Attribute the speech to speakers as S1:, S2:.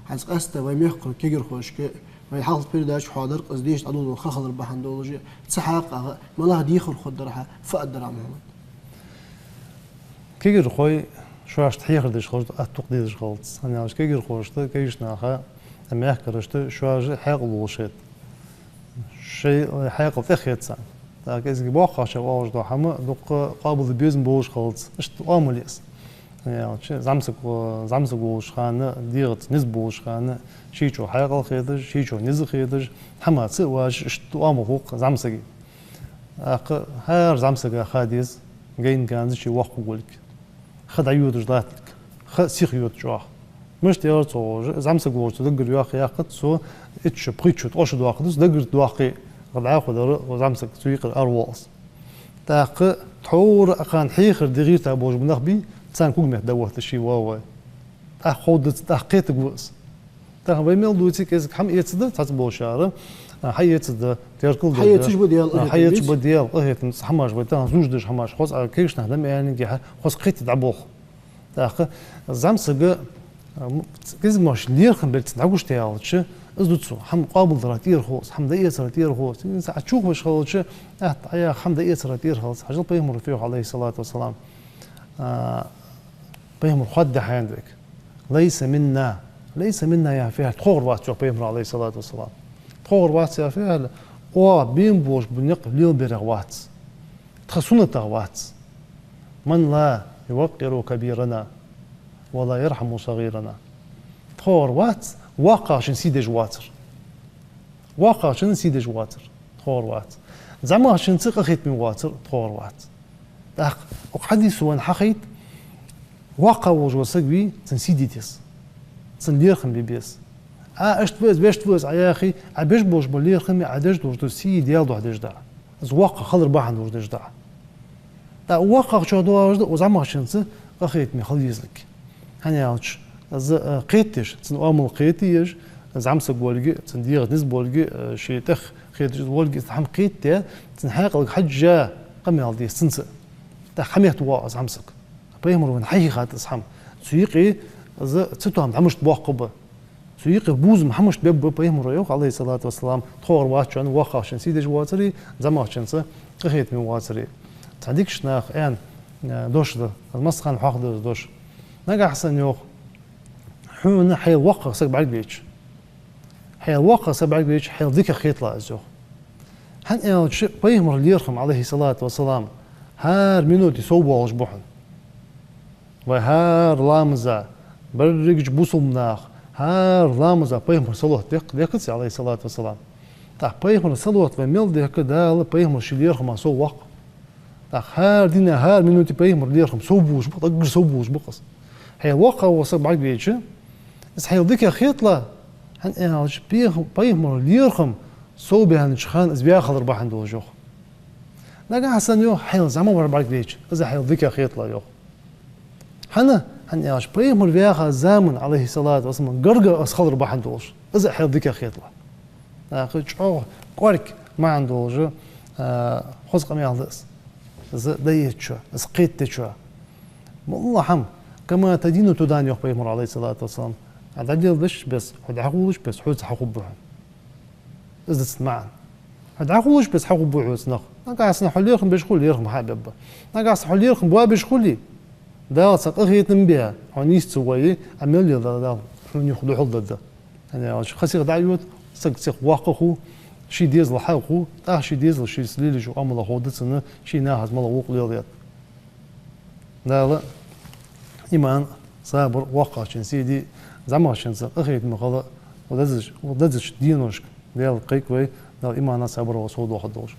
S1: حس قست ويميخ كيجر خوش ك ويحاول بيرداش حاضر قصديش أدون خخضر بحندولوجي تسحق مالها ديخل خضرها فقدر محمد
S2: كيجر خوي شو عشت حيخر ديش خلص أتوقديش خلص أنا عش كيجر خوشته كيجش ناخا أما يحكرشته شو عش حيق بوشيت شيء حيق تخيت سان كيس جباخ شو واش دو حما دوق قابل بيزن بوش خلص إيش تقامليس يعني شيء زمسك بوش خانة ديرت نز بوش خانة شيء شو حيق خيدج شيء شو نز خيدج حما تصير واش إيش تقامل فوق زمسكي هار زمسك خاديز جين كان شيء واق قولك خد عيود جداتك خد سيخ يود جواه مش تيار تو زمسك بوش تدقر ياخي ياخد سو إتش بريتشو توش دواخدس دقر دواخي قد عاخد وزمسك سويق الأرواس تاق تحور أقان حيخر دغير تابوج بنخبي تسان كوجمه دوت الشيء واو أخود تحقيق جوز تاق بيميل دوتي كيس حم يتصد تحسبوا شارة حيتصد تيركل
S1: حيتش بديال
S2: حيتش بديال هيت حماش بتاع زوجدش حماش خاص كيش نهدم يعني خاص قيت دعبوخ تاق زمسك كيس ماش ليرخن بلت نعوش تيالش ازدتسو حم قابل دراتير خوص حم دقيقة دراتير خوص ساعة تشوف وش خلص يا حم دقيقة دراتير خلص حجل بيهم رفيق عليه الصلاة والسلام بيهم خد عندك ليس منا يا فيها تخور وات شوف بيهم عليه الصلاة والسلام تخور وات يا فيها بين بوش بنق ليل برغوات تخصونا تغوات من لا يوقر كبيرنا ولا يرحم صغيرنا تخور وات واقع شن سيدج واتر تخور وات زعما شن ثقة خيت من واتر تخور وات داق وحديث وان حقيت واقع وجو سقبي تنسيديتس تنليرخم بيبيس اشت بيست بوز يا اخي عبيش بوش بليرخم عدج دوش سيد يالدو عدج دا از واقع خضر باحن دوش دا دا واقع شو دو وزعما شن خيت مي خليزلك هنياوش از قيتش تن أمل قيتيش زعمسك بولجي تن دير نز بولجي شيء تخ قيتش بولجي تحم قيتة تن حاق حجة قميل دي سنس تحميت وا زعمسك بيمر من حي خات أصحم سيقي از تتوهم حمشت باقبة سيقي بوز محمشت بيب بيمر يوق عليه الصلاة والسلام تخور واتشان واخشن سيدج واتري زماشن سه قيت من واتري تعديكش ناخ يعني دوش ده المسخن حاق دوش نجا حسن يوق حنا حيل وقع سبع بيتش حيل وقع سبع بيتش حيل ذيك خيط لا أزوج هن أنا شيء بيمر اللي يرخم عليه الصلاة والسلام هار منوتي صوبه وجبحن وهار لامزة برج بوسمناخ هار لامزة بيمر صلوة دقت عليه الصلاة والسلام تاع بيمر صلوة وميل ديك دال بيمر شيء اللي يرخم صو وقع تاع هار دينا هار منوتي بيمر اللي يرخم صوبوش بقص صوبوش بقص حيل وقع وسبع بيتش بس حيل ذيك خيط لا هن أنا بيهم ليرخم صوبي هنشخان إز بياخذ ربح عنده وجوه لكن حسن يو حيل زعما وربعك ليش إذا حيل ذيك خيط لا يو هن أنا بيهم بياخذ زامن عليه الصلاة والسلام قرقة أسخذ ربح عنده وجه إذا حيل ذيك خيط لا أخذ شو قارك ما عنده وجه خذ قميص دس إذا ديت شو إذا قيت شو والله حم كما تدين تدان يوم بيهم عليه الصلاة والسلام عدل دش بس حد عقولش بس حوز حقوق بهم إذا تسمعن حد عقولش بس حقوق بهم سنخ نقاس نحول يرخم بيشخول يرخم حبيب نقاس نحول يرخم بوا بيشخولي ده سقيت نبيها عنيست سويه عمل لي ده شلون ياخذوا حظ ده يعني خسير دعيوت سق واقخو شي ديز لحقو شي ديز شي سليل جو امل خودتنا شي ناهز مال وق ليات لا إيمان صابر واقع شن سيدي زعما شن أخيت مخلا ودزش دينوش ديال قيكوي دال إيمان صابر وصود واحد دوش